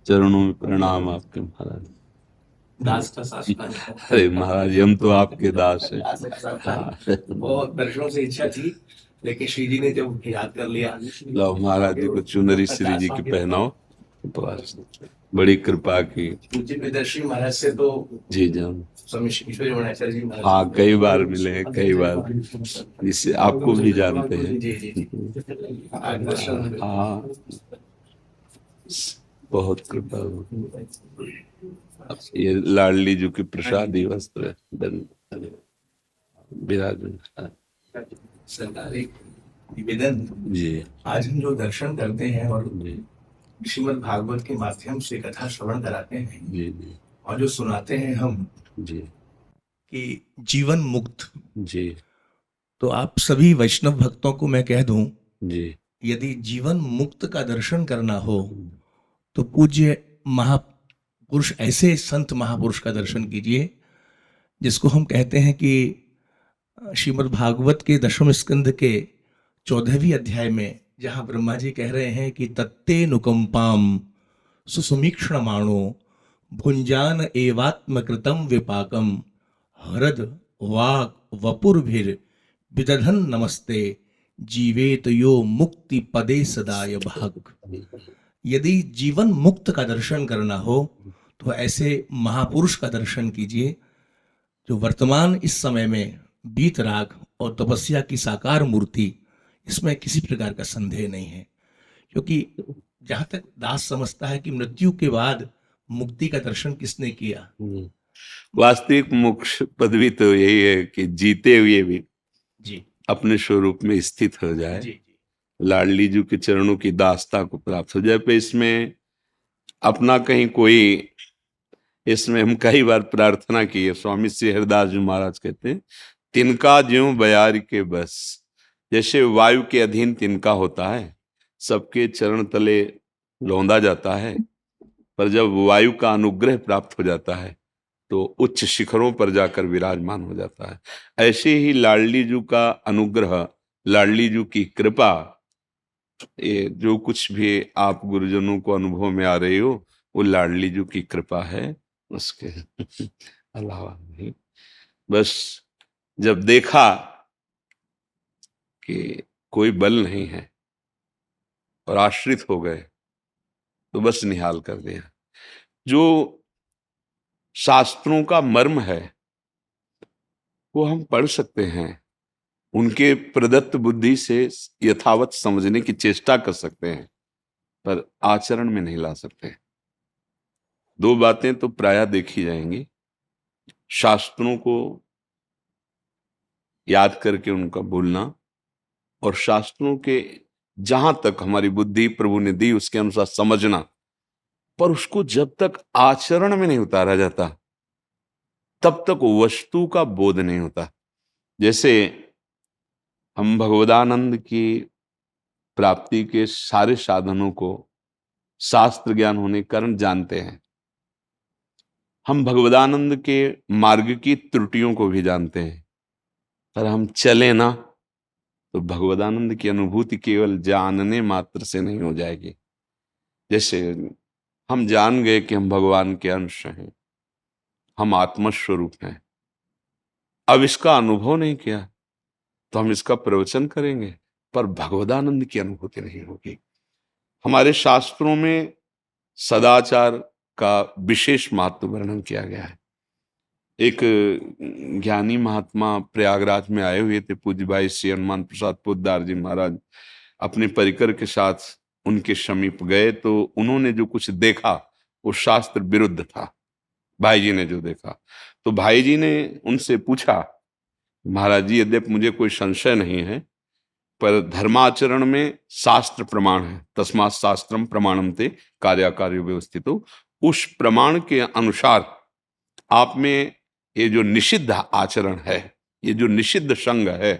चरणों में प्रणाम आपके महाराज। दास का शासन। अरे महाराज, हम तो आपके दास हैं। हाँ। बहुत वर्षों से इच्छा थी, लेकिन श्री जी ने जब याद कर लिया। लो महाराज जी को चुनरी श्री जी की पहनाओ। बस, बड़ी कृपा की। पूज्य प्रियदर्शी महाराज से तो जी जान। स्वामी ईश्वरी वनाचार्य जी महाराज। हाँ, कई बार मिले हैं, कई बार। इससे आपको भी जानते हैं। जी जी जी। आज दर्शन। हाँ, बहुत कृपा। ये लाडली जी की प्रसादी वस्त्र विराजमान। सरकारी निवेदन। जी आज हम जो दर्शन करते हैं और जी श्रीमद् भागवत के माध्यम से कथा श्रवण कराते हैं जी जी और जो सुनाते हैं हम जी कि जीवन मुक्त, जी तो आप सभी वैष्णव भक्तों को मैं कह दूं, जी यदि जीवन मुक्त का दर्शन करना हो तो पूज्य महापुरुष, ऐसे संत महापुरुष का दर्शन कीजिए जिसको हम कहते हैं कि श्रीमद् भागवत के दशम स्कंद के 14वीं अध्याय में जहां ब्रह्मा जी कह रहे हैं कि तत्ते नुकंपाम सुसुमीक्ष्णमाणो भुंजान एवात्मकृतम विपाकम हरद वाक वपुर्भिर विदधन नमस्ते जीवेत यो मुक्ति पदे सदाय भाग। यदि जीवन मुक्त का दर्शन करना हो तो ऐसे महापुरुष का दर्शन कीजिए जो वर्तमान इस समय में बीतराग और तपस्या की साकार मूर्ति, इसमें किसी प्रकार का संदेह नहीं है। क्योंकि जहां तक दास समझता है कि मृत्यु के बाद मुक्ति का दर्शन किसने किया, वास्तविक मोक्ष पदवी तो यही है कि जीते हुए भी जी अपने स्वरूप में स्थित हो जाए, जी लाडली जी के चरणों की दासता को प्राप्त हो जाए। पे इसमें अपना कहीं कोई, इसमें हम कई बार प्रार्थना की है। स्वामी श्री हरिदास जी महाराज कहते हैं, तिनका ज्यों बयार के बस। जैसे वायु के अधीन तिनका होता है, सबके चरण तले लौंदा जाता है, पर जब वायु का अनुग्रह प्राप्त हो जाता है तो उच्च शिखरों पर जाकर विराजमान हो जाता है। ऐसे ही लाडली जी का अनुग्रह, लाडली जी की कृपा, ये जो कुछ भी आप गुरुजनों को अनुभव में आ रही हो, वो लाडली जी की कृपा है, उसके अलावा नहीं। बस जब देखा कि कोई बल नहीं है और आश्रित हो गए तो बस निहाल कर दिया। जो शास्त्रों का मर्म है वो हम पढ़ सकते हैं, उनके प्रदत्त बुद्धि से यथावत समझने की चेष्टा कर सकते हैं, पर आचरण में नहीं ला सकते। दो बातें तो प्रायः देखी जाएंगी, शास्त्रों को याद करके उनका बोलना, और शास्त्रों के जहां तक हमारी बुद्धि प्रभु ने दी उसके अनुसार समझना, पर उसको जब तक आचरण में नहीं उतारा जाता तब तक वस्तु का बोध नहीं होता। जैसे हम भगवदानंद की प्राप्ति के सारे साधनों को शास्त्र ज्ञान होने के कारण जानते हैं, हम भगवदानंद के मार्ग की त्रुटियों को भी जानते हैं, पर हम चले ना तो भगवदानंद की अनुभूति केवल जानने मात्र से नहीं हो जाएगी। जैसे हम जान गए कि हम भगवान के अंश हैं, हम आत्मस्वरूप हैं, अब इसका अनुभव नहीं किया तो हम इसका प्रवचन करेंगे पर भगवदानंद की अनुभूति नहीं होगी। हमारे शास्त्रों में सदाचार का विशेष महत्व वर्णन किया गया है। एक ज्ञानी महात्मा प्रयागराज में आए हुए थे, पूज्य भाई श्री हनुमान प्रसाद पोद्दार जी महाराज अपने परिकर के साथ उनके समीप गए, तो उन्होंने जो कुछ देखा वो शास्त्र विरुद्ध था। भाई जी ने जो देखा, तो भाई जी ने उनसे पूछा, महाराज जी यद्यपि मुझे कोई संशय नहीं है, पर धर्माचरण में शास्त्र प्रमाण है, तस्मात् शास्त्रम प्रमाणम ते कार्याकार्य व्यवस्थितो। उस प्रमाण के अनुसार आप में ये जो निषिद्ध आचरण है, ये जो निषिद्ध संग है,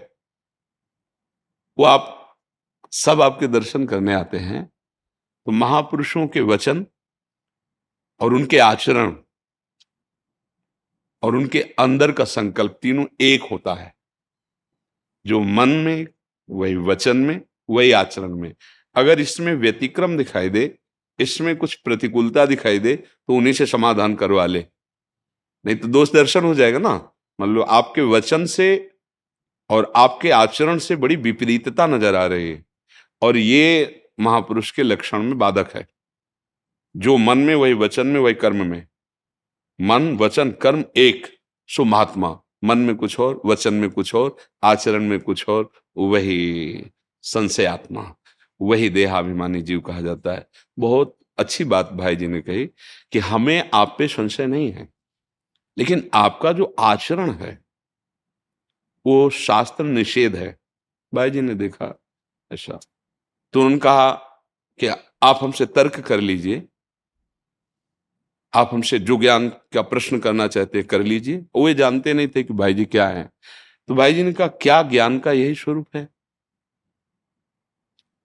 वो आप सब आपके दर्शन करने आते हैं। तो महापुरुषों के वचन और उनके आचरण और उनके अंदर का संकल्प तीनों एक होता है। जो मन में वही वचन में वही आचरण में। अगर इसमें व्यतिक्रम दिखाई दे इसमें कुछ प्रतिकूलता दिखाई दे तो उन्हीं से समाधान करवा ले, नहीं तो दोष दर्शन हो जाएगा ना। मतलब आपके वचन से और आपके आचरण से बड़ी विपरीतता नजर आ रही है, और ये महापुरुष के लक्षण में बाधक है। जो मन में वही वचन में वही कर्म में, मन वचन कर्म एक, सो महात्मा। मन में कुछ और, वचन में कुछ और, आचरण में कुछ और, वही संशयात्मा, वही देहाभिमानी जीव कहा जाता है। बहुत अच्छी बात भाई जी ने कही कि हमें आप पे संशय नहीं है, लेकिन आपका जो आचरण है वो शास्त्र निषेध है। भाई जी ने देखा ऐसा, तो उन्होंने कहा कि आप हमसे तर्क कर लीजिए, आप हमसे जो ज्ञान का प्रश्न करना चाहते हैं कर लीजिए। वो ये जानते नहीं थे कि भाई जी क्या है। तो भाई जी ने कहा क्या ज्ञान का यही स्वरूप है?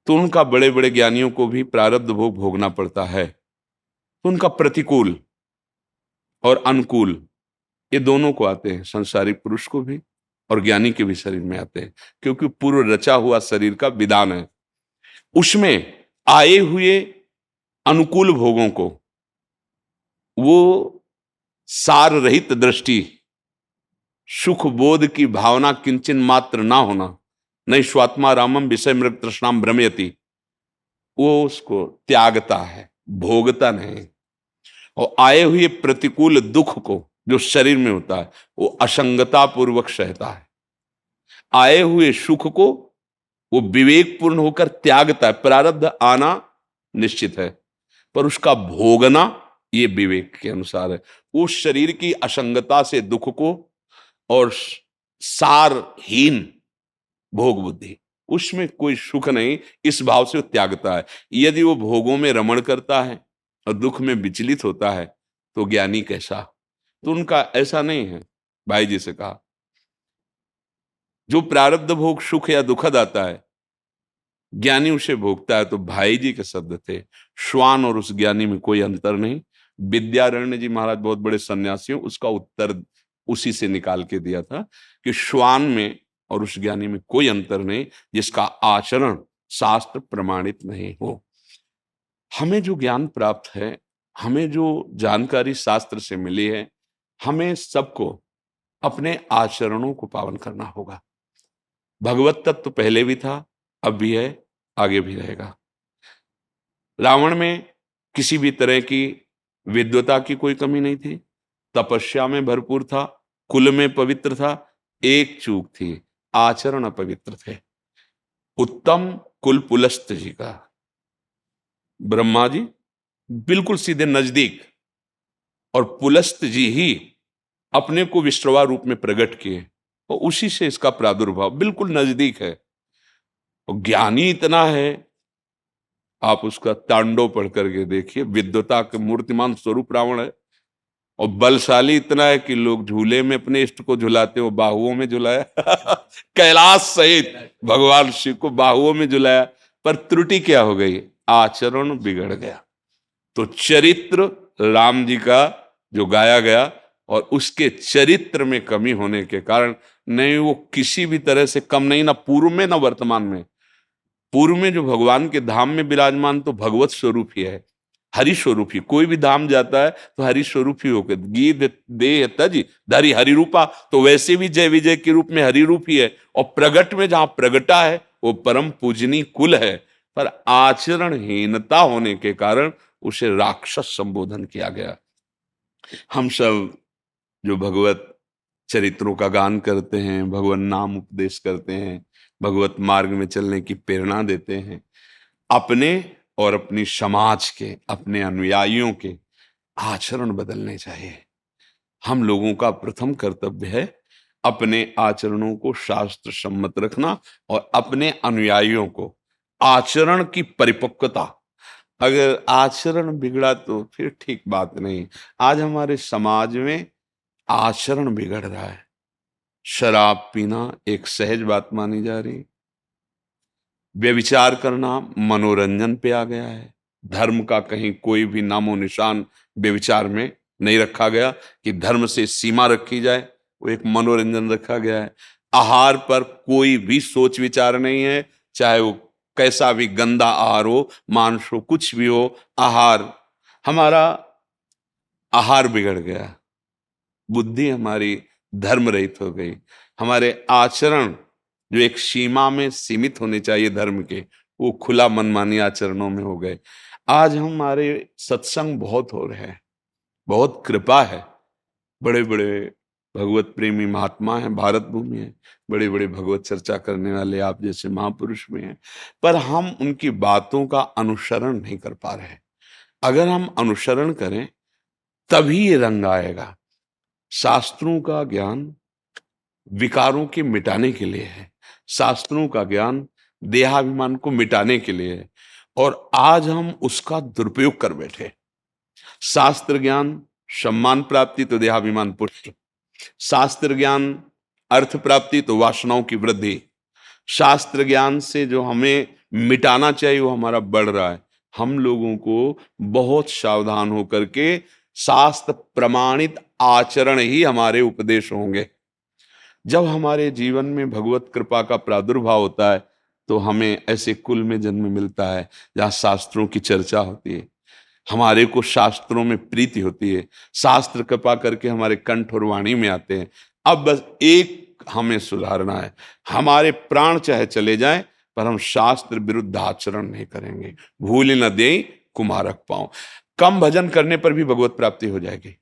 तो उनका बड़े बड़े ज्ञानियों को भी प्रारब्ध भोग भोगना पड़ता है, तो उनका प्रतिकूल और अनुकूल ये दोनों को आते हैं, संसारिक पुरुष को भी और ज्ञानी के भी शरीर में आते हैं, क्योंकि पूर्व रचा हुआ शरीर का विधान है। उसमें आए हुए अनुकूल भोगों को वो सार रहित दृष्टि, सुख बोध की भावना किंचन मात्र ना होना, नहीं स्वात्मा रामम विषय मृग तृष्णाम भ्रमयति, वो उसको त्यागता है, भोगता नहीं। और आए हुए प्रतिकूल दुख को जो शरीर में होता है वो असंगता पूर्वक सहता है। आए हुए सुख को वो विवेकपूर्ण होकर त्यागता है। प्रारब्ध आना निश्चित है, पर उसका भोगना ये विवेक के अनुसार है। उस शरीर की असंगता से दुख को और सारहीन भोग बुद्धि, उसमें कोई सुख नहीं, इस भाव से वो त्यागता है। यदि वो भोगों में रमण करता है और दुख में विचलित होता है तो ज्ञानी कैसा? तो उनका ऐसा नहीं है। भाई जी से कहा जो प्रारब्ध भोग सुख या दुखद आता है ज्ञानी उसे भोगता है। तो भाई जी के शब्द थे, श्वान और उस ज्ञानी में कोई अंतर नहीं। विद्यारण्य जी महाराज बहुत बड़े सन्यासी, उसका उत्तर उसी से निकाल के दिया था कि श्वान में और उस ज्ञानी में कोई अंतर नहीं जिसका आचरण शास्त्र प्रमाणित नहीं हो। हमें जो ज्ञान प्राप्त है, हमें जो जानकारी शास्त्र से मिली है, हमें सबको अपने आचरणों को पावन करना होगा। भगवत तत्व तो पहले भी था, अब भी है, आगे भी रहेगा। रावण में किसी भी तरह की विद्वता की कोई कमी नहीं थी, तपस्या में भरपूर था, कुल में पवित्र था। एक चूक थी, आचरण अपवित्र थे। उत्तम कुल पुलस्त जी का, ब्रह्मा जी बिल्कुल सीधे नजदीक, और पुलस्त जी ही अपने को विश्रवा रूप में प्रकट किए, और उसी से इसका प्रादुर्भाव बिल्कुल नजदीक है। और ज्ञानी इतना है, आप उसका तांडव पढ़ करके देखिए, विद्वता के मूर्तिमान स्वरूप रावण है। और बलशाली इतना है कि लोग झूले में अपने इष्ट को झुलाते हो, बाहुओं में झुलाया कैलाश सहित भगवान शिव को बाहुओं में झुलाया, पर त्रुटि क्या हो गई? आचरण बिगड़ गया। तो चरित्र राम जी का जो गाया गया, और उसके चरित्र में कमी होने के कारण नहीं, वो किसी भी तरह से कम नहीं, ना पूर्व में ना वर्तमान में। पूर्व में जो भगवान के धाम में विराजमान तो भगवत स्वरूप ही है, हरि स्वरूप ही। कोई भी धाम जाता है तो हरि स्वरूप ही होकर, गीत देह तज धरि हरि रूपा, तो वैसे भी जय विजय के रूप में हरि रूप ही है। और प्रगट में जहां प्रगटा है वो परम पूजनी कुल है, पर आचरणहीनता होने के कारण उसे राक्षस संबोधन किया गया। हम सब जो भगवत चरित्रों का गान करते हैं, भगवान नाम उपदेश करते हैं, भगवत मार्ग में चलने की प्रेरणा देते हैं, अपने और अपनी समाज के, अपने अनुयायियों के आचरण बदलने चाहिए। हम लोगों का प्रथम कर्तव्य है अपने आचरणों को शास्त्र सम्मत रखना, और अपने अनुयायियों को आचरण की परिपक्वता। अगर आचरण बिगड़ा तो फिर ठीक बात नहीं। आज हमारे समाज में आचरण बिगड़ रहा है। शराब पीना एक सहज बात मानी जा रही, व्यभिचार करना मनोरंजन पे आ गया है। धर्म का कहीं कोई भी नामो निशान व्यभिचार में नहीं रखा गया कि धर्म से सीमा रखी जाए, वो एक मनोरंजन रखा गया है। आहार पर कोई भी सोच विचार नहीं है, चाहे वो कैसा भी गंदा आहार हो, मांस हो, कुछ भी हो, आहार, हमारा आहार बिगड़ गया, बुद्धि हमारी धर्म रहित हो गई, हमारे आचरण जो एक सीमा में सीमित होने चाहिए धर्म के, वो खुला मनमानी आचरणों में हो गए। आज हमारे सत्संग बहुत हो रहे हैं, बहुत कृपा है, बड़े बड़े भगवत प्रेमी महात्मा हैं, भारत भूमि है, बड़े बड़े भगवत चर्चा करने वाले आप जैसे महापुरुष में हैं, पर हम उनकी बातों का अनुसरण नहीं कर पा रहे। अगर हम अनुसरण करें तभी ये रंग आएगा। शास्त्रों का ज्ञान विकारों के मिटाने के लिए है, शास्त्रों का ज्ञान देहाभिमान को मिटाने के लिए है, और आज हम उसका दुरुपयोग कर बैठे। शास्त्र ज्ञान सम्मान प्राप्ति तो देहाभिमान पुष्ट, शास्त्र ज्ञान अर्थ प्राप्ति तो वासनाओं की वृद्धि, शास्त्र ज्ञान से जो हमें मिटाना चाहिए वो हमारा बढ़ रहा है। हम लोगों को बहुत सावधान होकर के शास्त्र प्रमाणित आचरण ही हमारे उपदेश होंगे। जब हमारे जीवन में भगवत कृपा का प्रादुर्भाव होता है तो हमें ऐसे कुल में जन्म मिलता है जहाँ शास्त्रों की चर्चा होती है, हमारे को शास्त्रों में प्रीति होती है, शास्त्र कृपा करके हमारे कंठ और वाणी में आते हैं। अब बस एक हमें सुधारना है, हमारे प्राण चाहे चले जाएं पर हम शास्त्र विरुद्ध आचरण नहीं करेंगे। भूल न दे कुमारक पांव, कम भजन करने पर भी भगवत प्राप्ति हो जाएगी।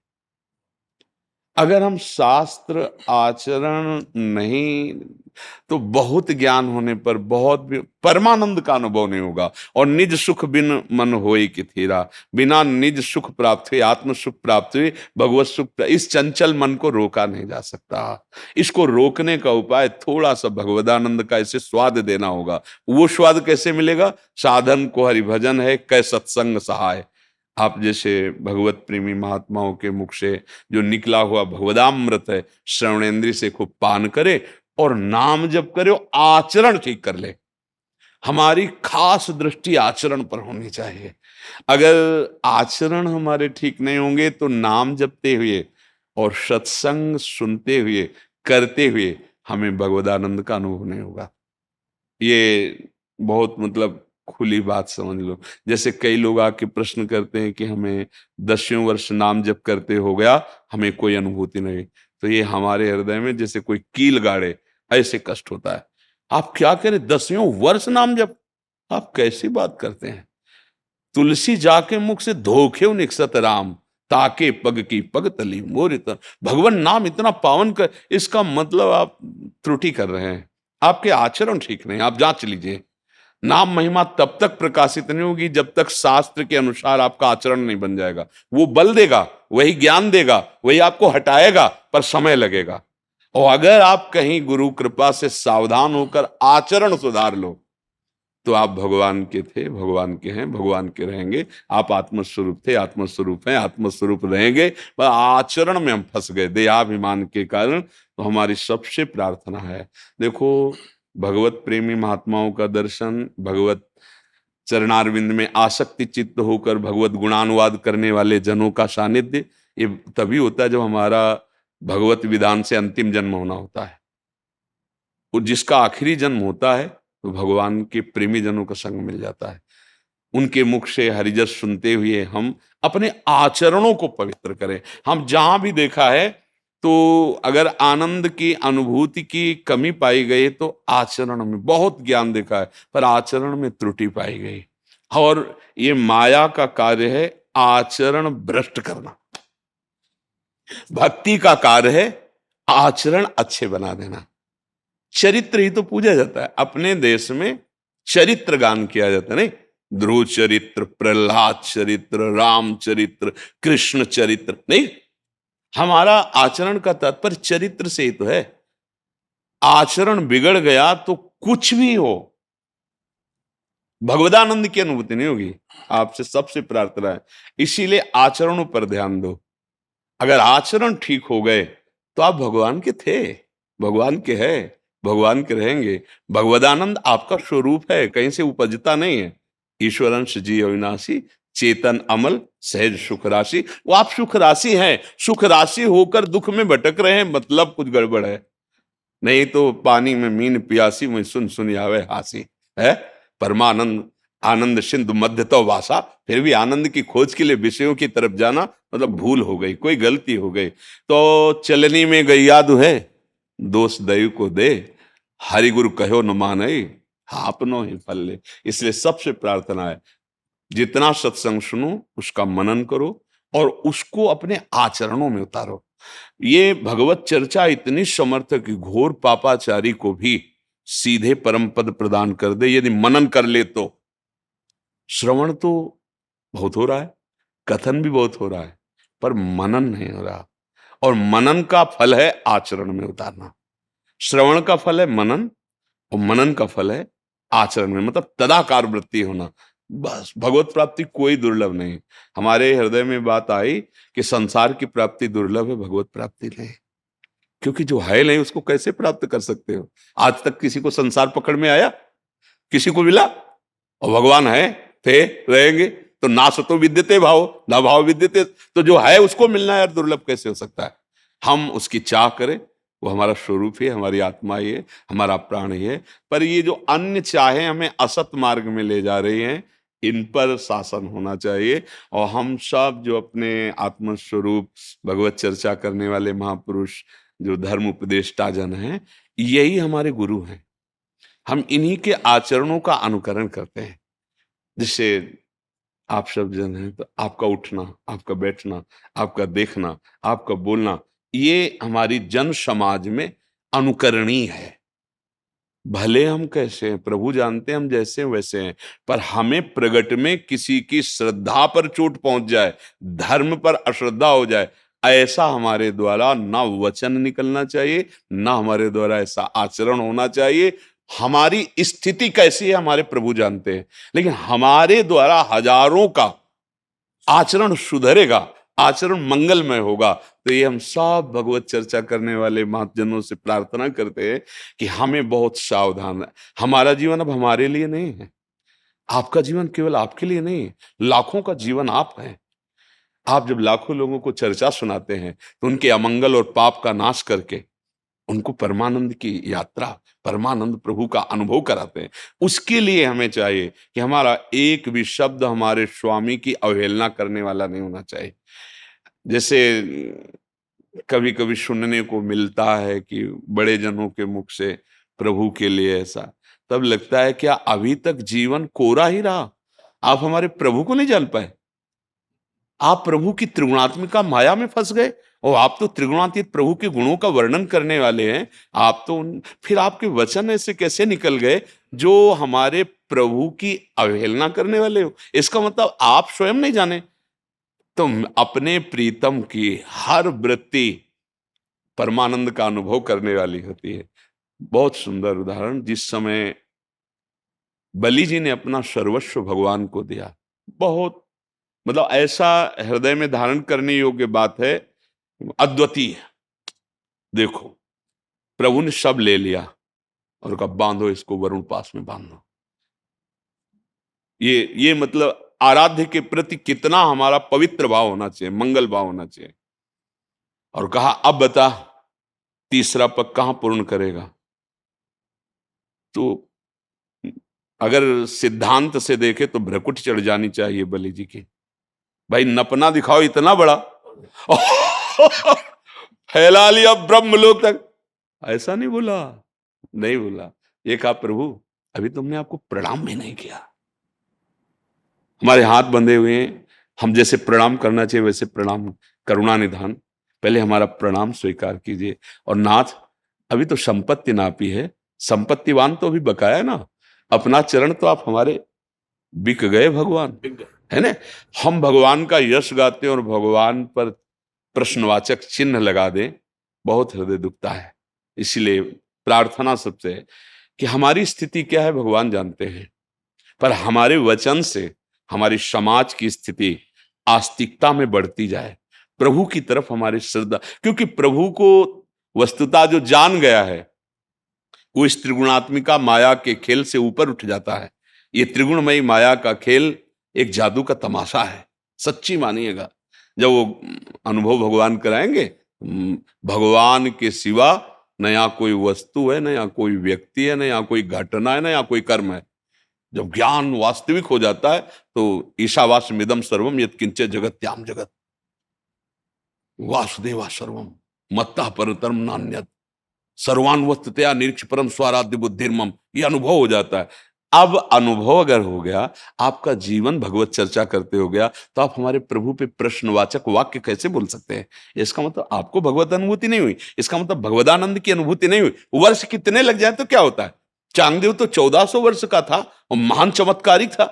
अगर हम शास्त्र आचरण नहीं, तो बहुत ज्ञान होने पर बहुत भी परमानंद का अनुभव नहीं होगा। और निज सुख बिन मन होए कि थीरा, बिना निज सुख प्राप्त हुए, आत्म सुख प्राप्त हुए, भगवत सुख, इस चंचल मन को रोका नहीं जा सकता। इसको रोकने का उपाय थोड़ा सा भगवदानंद का इसे स्वाद देना होगा। वो स्वाद कैसे मिलेगा? साधन को हरिभजन है, कै सत्संग सहाय। आप जैसे भगवत प्रेमी महात्माओं के मुख से जो निकला हुआ भगवदामृत है, श्रवणेन्द्रिय से खूब पान करे और नाम जप करे, आचरण ठीक कर ले। हमारी खास दृष्टि आचरण पर होनी चाहिए। अगर आचरण हमारे ठीक नहीं होंगे तो नाम जपते हुए और सत्संग सुनते हुए, करते हुए हमें भगवदानंद का अनुभव नहीं होगा। ये बहुत मतलब खुली बात समझ लो। जैसे कई लोग आके प्रश्न करते हैं कि हमें 10वें वर्ष नाम जप करते हो गया, हमें कोई अनुभूति नहीं। तो ये हमारे हृदय में जैसे कोई कील गाड़े ऐसे कष्ट होता है। आप क्या करें 10वें वर्ष नाम जप, आप कैसी बात करते हैं? तुलसी जाके मुख से धोखे निकसत राम, ताके पग की पग तली मोर तन। भगवान नाम इतना पावन कर, इसका मतलब आप त्रुटि कर रहे हैं, आपके आचरण ठीक नहीं। आप जांच लीजिए। नाम महिमा तब तक प्रकाशित नहीं होगी जब तक शास्त्र के अनुसार आपका आचरण नहीं बन जाएगा। वो बल देगा, वही ज्ञान देगा, वही आपको हटाएगा, पर समय लगेगा। और अगर आप कहीं गुरु कृपा से सावधान होकर आचरण सुधार लो तो आप भगवान के थे, भगवान के हैं, भगवान के रहेंगे। आप आत्मस्वरूप थे, आत्मस्वरूप हैं, आत्मस्वरूप रहेंगे, पर आचरण में हम फंस गए देहाभिमान के कारण। तो हमारी सबसे प्रार्थना है, देखो भगवत प्रेमी महात्माओं का दर्शन, भगवत चरणारविंद में आसक्ति चित्त होकर भगवत गुणानुवाद करने वाले जनों का सानिध्य, ये तभी होता है जब हमारा भगवत विधान से अंतिम जन्म होना होता है। और जिसका आखिरी जन्म होता है तो भगवान के प्रेमी जनों का संग मिल जाता है। उनके मुख से हरिजस सुनते हुए हम अपने आचरणों को पवित्र करें। हम जहां भी देखा है तो अगर आनंद की अनुभूति की कमी पाई गई तो आचरण में, बहुत ज्ञान देखा है पर आचरण में त्रुटि पाई गई। और ये माया का कार्य है आचरण भ्रष्ट करना, भक्ति का कार्य है आचरण अच्छे बना देना। चरित्र ही तो पूजा जाता है। अपने देश में चरित्र गान किया जाता है, नहीं? ध्रुव चरित्र, प्रहलाद चरित्र, राम चरित्र, कृष्ण चरित्र, नहीं? हमारा आचरण का तात्पर्य चरित्र से ही तो है। आचरण बिगड़ गया तो कुछ भी हो, भगवदानंद की अनुभूति नहीं होगी। आपसे सबसे प्रार्थना है, इसीलिए आचरणों पर ध्यान दो। अगर आचरण ठीक हो गए तो आप भगवान के थे, भगवान के हैं, भगवान के रहेंगे। भगवदानंद आपका स्वरूप है, कहीं से उपजता नहीं है। ईश्वरंश जी अविनाशी, चेतन अमल, सहज सुख राशि। वो आप सुख राशि हैं, सुख राशि होकर दुख में भटक रहे हैं, मतलब कुछ गड़बड़ है। नहीं तो पानी में मीन प्यासी, में सुन सुन आवे हासी है। परमानंद आनंद सिंधु मध्य तो वासा, फिर भी आनंद की खोज के लिए विषयों की तरफ जाना मतलब भूल हो गई, कोई गलती हो गई। तो चलनी में गैया दुहे, दोष दैव को दे, हरि गुरु कहो न माने, आपनो ही फल ले। इसलिए सबसे प्रार्थना है, जितना सत्संग सुनो उसका मनन करो और उसको अपने आचरणों में उतारो। ये भगवत चर्चा इतनी समर्थ है कि घोर पापाचारी को भी सीधे परम पद प्रदान कर दे यदि मनन कर ले तो। श्रवण तो बहुत हो रहा है, कथन भी बहुत हो रहा है, पर मनन नहीं हो रहा। और मनन का फल है आचरण में उतारना। श्रवण का फल है मनन, और मनन का फल है आचरण में, मतलब तदाकार वृत्ति होना। बस भगवत प्राप्ति कोई दुर्लभ नहीं। हमारे हृदय में बात आई कि संसार की प्राप्ति दुर्लभ है, भगवत प्राप्ति नहीं। क्योंकि जो है नहीं उसको कैसे प्राप्त कर सकते हो? आज तक किसी को संसार पकड़ में आया? किसी को मिला? और भगवान है, थे, रहेंगे तो ना सतो विद्यते भाव, ना भाव विद्यते, तो जो है उसको मिलना यार दुर्लभ कैसे हो सकता है? हम उसकी चाह करें, वो हमारा स्वरूप ही है, हमारी आत्मा ही है, हमारा प्राण ही है। पर ये जो अन्य चाहे हमें असत मार्ग में ले जा रही हैं, इन पर शासन होना चाहिए। और हम सब जो अपने आत्मस्वरूप भगवत चर्चा करने वाले महापुरुष जो धर्म उपदेष्टा जन हैं, यही हमारे गुरु हैं। हम इन्हीं के आचरणों का अनुकरण करते हैं। जिससे आप सब जन हैं तो आपका उठना, आपका बैठना, आपका देखना, आपका बोलना, ये हमारी जन समाज में अनुकरणीय है। भले हम कैसे हैं, प्रभु जानते हैं हम जैसे हैं वैसे हैं, पर हमें प्रगट में किसी की श्रद्धा पर चोट पहुंच जाए, धर्म पर अश्रद्धा हो जाए, ऐसा हमारे द्वारा ना वचन निकलना चाहिए, ना हमारे द्वारा ऐसा आचरण होना चाहिए। हमारी स्थिति कैसी है हमारे प्रभु जानते हैं, लेकिन हमारे द्वारा हजारों का आचरण सुधरेगा, आचरण मंगलमय होगा। तो ये हम सब भगवत चर्चा करने वाले महाजनों से प्रार्थना करते हैं कि हमें बहुत सावधान है। हमारा जीवन अब हमारे लिए नहीं है, आपका जीवन केवल आपके लिए नहीं है, लाखों का जीवन आप है। आप जब लाखों लोगों को चर्चा सुनाते हैं तो उनके अमंगल और पाप का नाश करके उनको परमानंद की यात्रा, परमानंद प्रभु का अनुभव कराते हैं। उसके लिए हमें चाहिए कि हमारा एक भी शब्द हमारे स्वामी की अवहेलना करने वाला नहीं होना चाहिए। जैसे कभी कभी सुनने को मिलता है कि बड़े जनों के मुख से प्रभु के लिए ऐसा, तब लगता है क्या अभी तक जीवन कोरा ही रहा? आप हमारे प्रभु को नहीं जान पाए? आप प्रभु की त्रिगुणात्मिका माया में फंस गए? और आप तो त्रिगुणातीत प्रभु के गुणों का वर्णन करने वाले हैं। आप तो फिर आपके वचन ऐसे कैसे निकल गए जो हमारे प्रभु की अवहेलना करने वाले हो? इसका मतलब आप स्वयं नहीं जाने। तो अपने प्रीतम की हर वृत्ति परमानंद का अनुभव करने वाली होती है। बहुत सुंदर उदाहरण, जिस समय बलि जी ने अपना सर्वस्व भगवान को दिया, बहुत मतलब ऐसा हृदय में धारण करने योग्य बात है, अद्वितीय। देखो प्रभु ने सब ले लिया और कहा बांधो इसको, वरुण पास में बांधो। ये मतलब आराध्य के प्रति कितना हमारा पवित्र भाव होना चाहिए, मंगल भाव होना चाहिए। और कहा अब बता तीसरा पग कहां पूर्ण करेगा? तो अगर सिद्धांत से देखे तो भ्रकुट चढ़ जानी चाहिए बलि जी की। भाई नपना दिखाओ इतना बड़ा, फैला लिया ब्रह्मलोक तक। ऐसा नहीं बोला, नहीं बोला। ये कहा प्रभु अभी तुमने आपको प्रणाम भी नहीं किया। हमारे हाथ बंधे हुए हैं, हम जैसे प्रणाम करना चाहिए वैसे प्रणाम, करुणा निधान, पहले हमारा प्रणाम स्वीकार कीजिए। और नाथ अभी तो संपत्ति नापी है, संपत्तिवान तो अभी बकाया है ना, अपना चरण तो आप हमारे बिक गए भगवान, है ना। हम भगवान का यश गाते हैं और भगवान पर प्रश्नवाचक चिन्ह लगा दें, बहुत हृदय दुखता है। इसलिए प्रार्थना सबसे है कि हमारी स्थिति क्या है भगवान जानते हैं, पर हमारे वचन से हमारी समाज की स्थिति आस्तिकता में बढ़ती जाए, प्रभु की तरफ हमारी श्रद्धा। क्योंकि प्रभु को वस्तुतः जो जान गया है वो इस त्रिगुणात्मिका माया के खेल से ऊपर उठ जाता है। ये त्रिगुणमयी माया का खेल एक जादू का तमाशा है, सच्ची मानिएगा। जब वो अनुभव भगवान कराएंगे, भगवान के सिवा न यहाँ कोई वस्तु है, न यहाँ कोई व्यक्ति है, न यहाँ कोई घटना है, न यहाँ कोई कर्म है। जब ज्ञान वास्तविक हो जाता है तो ईशावास्यमिदं सर्वम यत्किंच जगत्याम जगत वासुदेवा सर्वम मत्तः परतरम नान्यत् सर्वान वस्तुतया निरीक्ष परम स्वाराध्य बुद्धिर्मम, ये अनुभव हो जाता है। अब अनुभव अगर हो गया, आपका जीवन भगवत चर्चा करते हो गया, तो आप हमारे प्रभु पे प्रश्नवाचक वाक्य कैसे बोल सकते हैं? इसका मतलब आपको भगवत अनुभूति नहीं हुई, इसका मतलब भगवदानंद की अनुभूति नहीं हुई। वर्ष कितने लग जाए तो क्या होता है? चांगदेव तो 1400 वर्ष का था और महान चमत्कारी था,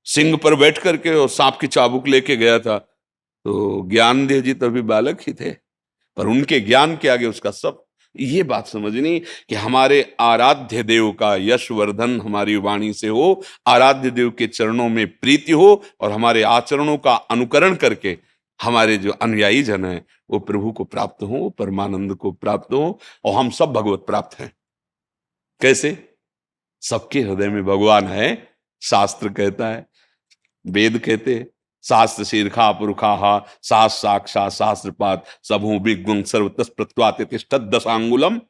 सिंह पर बैठ करके और सांप की चाबुक लेके गया था। तो ज्ञानदेव जी तो अभी बालक ही थे, पर उनके ज्ञान के आगे उसका सब। ये बात समझनी कि हमारे आराध्य देव का यशवर्धन हमारी वाणी से हो, आराध्य देव के चरणों में प्रीति हो और हमारे आचरणों का अनुकरण करके हमारे जो अनुयायी जन हैं वो प्रभु को प्राप्त हो, परमानंद को प्राप्त हो, और हम सब भगवत प्राप्त हैं। कैसे? सबके हृदय में भगवान है, शास्त्र कहता है, वेद कहते हैं, शास्त्र शीर्षा पुरुषा शास्त्र साक्षात शास्त्रपात सबहु विग्वं सर्वतस प्रत्वात तिष्ठत दशांगुलम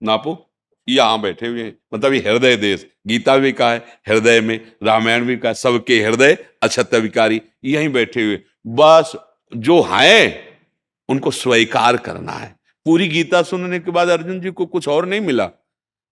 नापो। यहां बैठे हुए हैं, मतलब ये हृदय देश। गीता भी कहा है हृदय में, रामायण भी कहा सबके हृदय अक्षत विकारी, यहीं बैठे हुए। बस जो है उनको स्वीकार करना है। पूरी गीता सुनने के बाद अर्जुन जी को कुछ और नहीं मिला।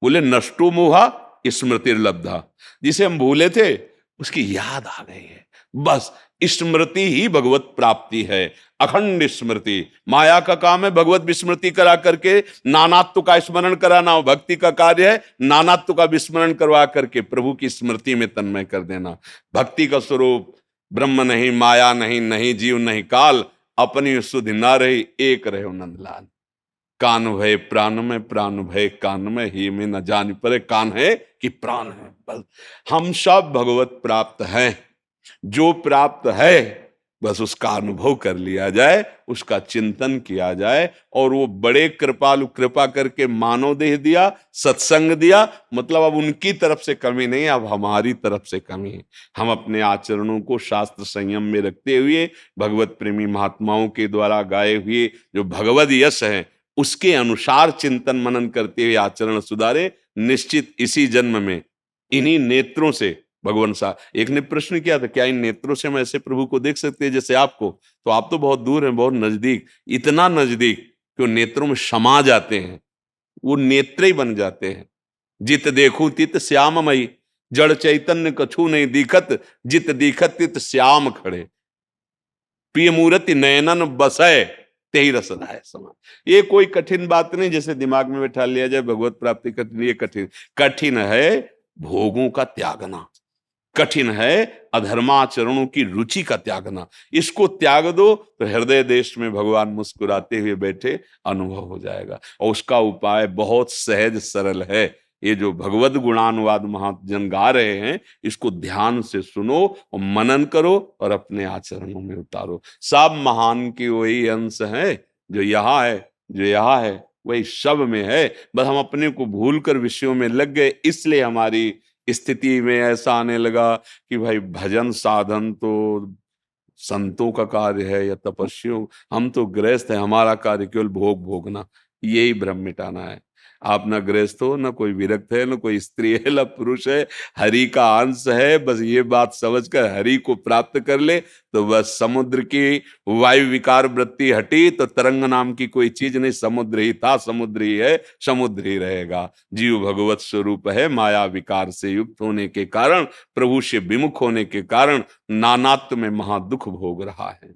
बोले नष्टो मोहा स्मृतिर्लब्धा, जिसे हम भूले थे उसकी याद आ गई है। बस स्मृति ही भगवत प्राप्ति है, अखंड स्मृति। माया का काम है भगवत विस्मृति करा करके नानात्व का स्मरण कराना, भक्ति का कार्य है नानात्व का विस्मरण करवा करके प्रभु की स्मृति में तन्मय कर देना। भक्ति का स्वरूप ब्रह्म नहीं, माया नहीं, नहीं जीव नहीं काल, अपनी सुधि ना रही एक रहे नंदलाल। कान भय प्राण में, प्राण भय कान में, ही में न जान पड़े कान है कि प्राण है। बस हम सब भगवत प्राप्त हैं। जो प्राप्त है बस उसका अनुभव कर लिया जाए, उसका चिंतन किया जाए, और वो बड़े कृपालु कृपा करके मानव देह दिया, सत्संग दिया, मतलब अब उनकी तरफ से कमी नहीं, अब हमारी तरफ से कमी है। हम अपने आचरणों को शास्त्र संयम में रखते हुए भगवत प्रेमी महात्माओं के द्वारा गाए हुए जो भगवद यश है उसके अनुसार चिंतन मनन करते हुए आचरण सुधारे। निश्चित इसी जन्म में इन्हीं नेत्रों से भगवान सा एक ने प्रश्न किया था, क्या इन नेत्रों से हम ऐसे प्रभु को देख सकते हैं जैसे आपको? तो आप तो बहुत दूर हैं, बहुत नजदीक, इतना नजदीक कि वो नेत्रों में समा जाते हैं, वो नेत्र ही बन जाते हैं। जित देखूं तित श्याममयी, जड़ चैतन्य कछु नहीं दिखत, जित दिखत तित श्याम खड़े, प्रिय मूर्ति नयनन बसय तेही रसदाय समान। ये कोई कठिन बात नहीं जैसे दिमाग में बैठा लिया जाए भगवत प्राप्ति कठिन। ये कठिन है भोगों का त्यागना, कठिन है अधर्माचरणों की रुचि का त्यागना। इसको त्याग दो तो हृदय देश में भगवान मुस्कुराते हुए बैठे अनुभव हो जाएगा। और उसका उपाय बहुत सहज सरल है। ये जो भगवत गुणानुवाद महाजन गा रहे हैं इसको ध्यान से सुनो और मनन करो और अपने आचरणों में उतारो। सब महान की वही अंश है जो यहाँ है, जो यहाँ है वही सब में है। बस हम अपने को भूल कर विषयों में लग गए, इसलिए हमारी स्थिति में ऐसा आने लगा कि भाई भजन साधन तो संतों का कार्य है या तपस्वियों, हम तो गृहस्थ है, हमारा कार्य केवल भोग भोगना, यही भ्रम मिटाना है। आप न गृहस्थ हो, न कोई विरक्त है, न कोई स्त्री है, न पुरुष है, हरि का अंश है। बस ये बात समझकर हरि को प्राप्त कर ले तो बस समुद्र की वायु विकार वृत्ति हटी तो तरंग नाम की कोई चीज नहीं। समुद्र ही था, समुद्र ही है, समुद्र ही रहेगा। जीव भगवत स्वरूप है, माया विकार से युक्त होने के कारण, प्रभु से विमुख होने के कारण नानात्व में महादुख भोग रहा है।